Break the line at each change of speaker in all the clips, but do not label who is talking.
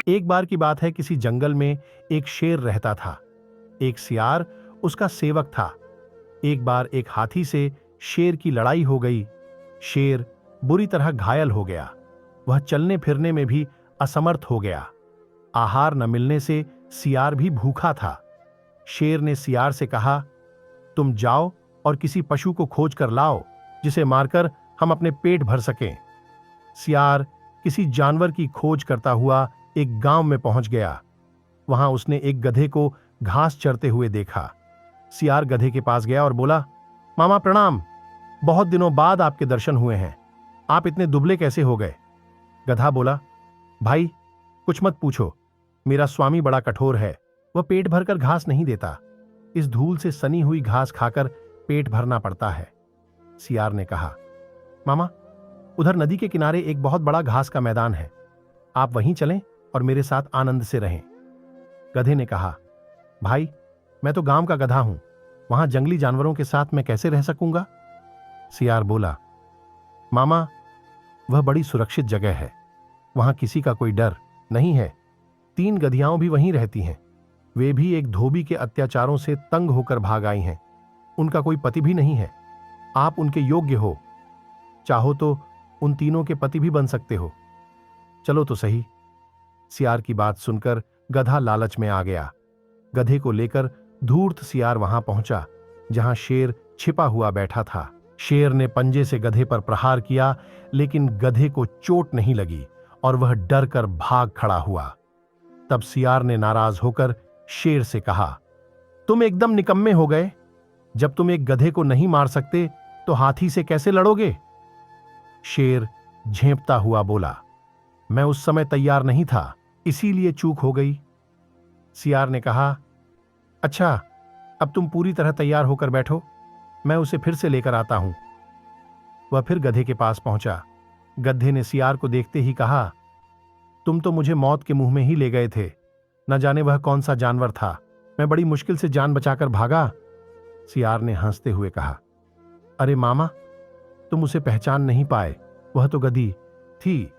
एक बार की बात है, किसी जंगल में एक शेर रहता था। एक सियार उसका सेवक था। एक बार एक हाथी से शेर की लड़ाई हो गई। शेर बुरी तरह घायल हो गया। वह चलने फिरने में भी असमर्थ हो गया। आहार न मिलने से सियार भी भूखा था। शेर ने सियार से कहा, तुम जाओ और किसी पशु को खोज कर लाओ जिसे मारकर हम अपने पेट भर सकें। सियार किसी जानवर की खोज करता हुआ एक गांव में पहुंच गया। वहां उसने एक गधे को घास चरते हुए देखा। सियार गधे के पास गया और बोला, मामा प्रणाम, बहुत दिनों बाद आपके दर्शन हुए हैं। आप इतने दुबले कैसे हो गए? गधा बोला, भाई कुछ मत पूछो, मेरा स्वामी बड़ा कठोर है। वह पेट भरकर घास नहीं देता। इस धूल से सनी हुई घास खाकर पेट भरना पड़ता है। सियार ने कहा, मामा उधर नदी के किनारे एक बहुत बड़ा घास का मैदान है, आप वहीं चलें और मेरे साथ आनंद से रहें। गधे ने कहा, भाई मैं तो गांव का गधा हूं, वहां जंगली जानवरों के साथ मैं कैसे रह सकूंगा? सियार बोला, मामा वह बड़ी सुरक्षित जगह है, वहां किसी का कोई डर नहीं है। 3 गधियाओं भी वहीं रहती हैं। वे भी एक धोबी के अत्याचारों से तंग होकर भाग आई हैं। उनका कोई पति भी नहीं है। आप उनके योग्य हो, चाहो तो उन तीनों के पति भी बन सकते हो। चलो तो सही। सियार की बात सुनकर गधा लालच में आ गया। गधे को लेकर धूर्त सियार वहां पहुंचा जहां शेर छिपा हुआ बैठा था। शेर ने पंजे से गधे पर प्रहार किया, लेकिन गधे को चोट नहीं लगी और वह डर कर भाग खड़ा हुआ। तब सियार ने नाराज होकर शेर से कहा, तुम एकदम निकम्मे हो गए। जब तुम एक गधे को नहीं मार सकते तो हाथी से कैसे लड़ोगे? शेर झेंपता हुआ बोला, मैं उस समय तैयार नहीं था, इसीलिए चूक हो गई। सियार ने कहा, अच्छा अब तुम पूरी तरह तैयार होकर बैठो, मैं उसे फिर से लेकर आता हूं। वह फिर गधे के पास पहुंचा। गधे ने सियार को देखते ही कहा, तुम तो मुझे मौत के मुंह में ही ले गए थे। न जाने वह कौन सा जानवर था, मैं बड़ी मुश्किल से जान बचाकर भागा। सियार ने हंसते हुए कहा, अरे मामा तुम उसे पहचान नहीं पाए, वह तो गधी थी।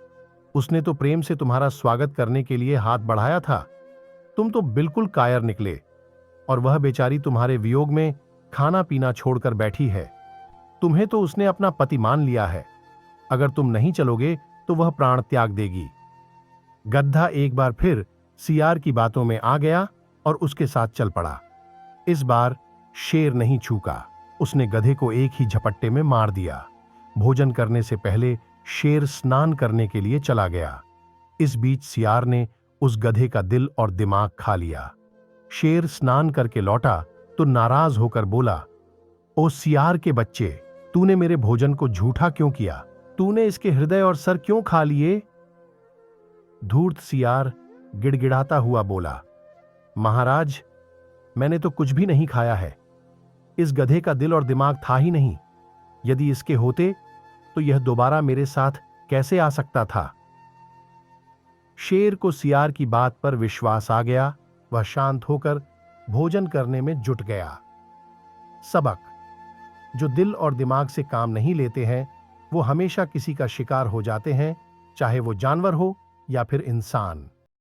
उसने तो प्रेम से तुम्हारा स्वागत करने के लिए हाथ बढ़ाया था। तुम तो बिल्कुल कायर निकले, और वह बेचारी तुम्हारे वियोग में खाना पीना छोड़कर बैठी है। तुम्हें तो उसने अपना पति मान लिया है। अगर तुम नहीं चलोगे तो वह प्राण त्याग देगी। गधा एक बार फिर सियार की बातों में आ गया और उसके साथ चल पड़ा। इस बार शेर नहीं चूका, उसने गधे को एक ही झपट्टे में मार दिया। भोजन करने से पहले शेर स्नान करने के लिए चला गया। इस बीच सियार ने उस गधे का दिल और दिमाग खा लिया। शेर स्नान करके लौटा तो नाराज होकर बोला, ओ सियार के बच्चे, तूने मेरे भोजन को झूठा क्यों किया? तूने इसके हृदय और सर क्यों खा लिए? धूर्त सियार गिड़गिड़ाता हुआ बोला, महाराज मैंने तो कुछ भी नहीं खाया है। इस गधे का दिल और दिमाग था ही नहीं। यदि इसके होते तो यह दोबारा मेरे साथ कैसे आ सकता था? शेर को सियार की बात पर विश्वास आ गया। वह शांत होकर भोजन करने में जुट गया। सबक: जो दिल और दिमाग से काम नहीं लेते हैं वो हमेशा किसी का शिकार हो जाते हैं, चाहे वो जानवर हो या फिर इंसान।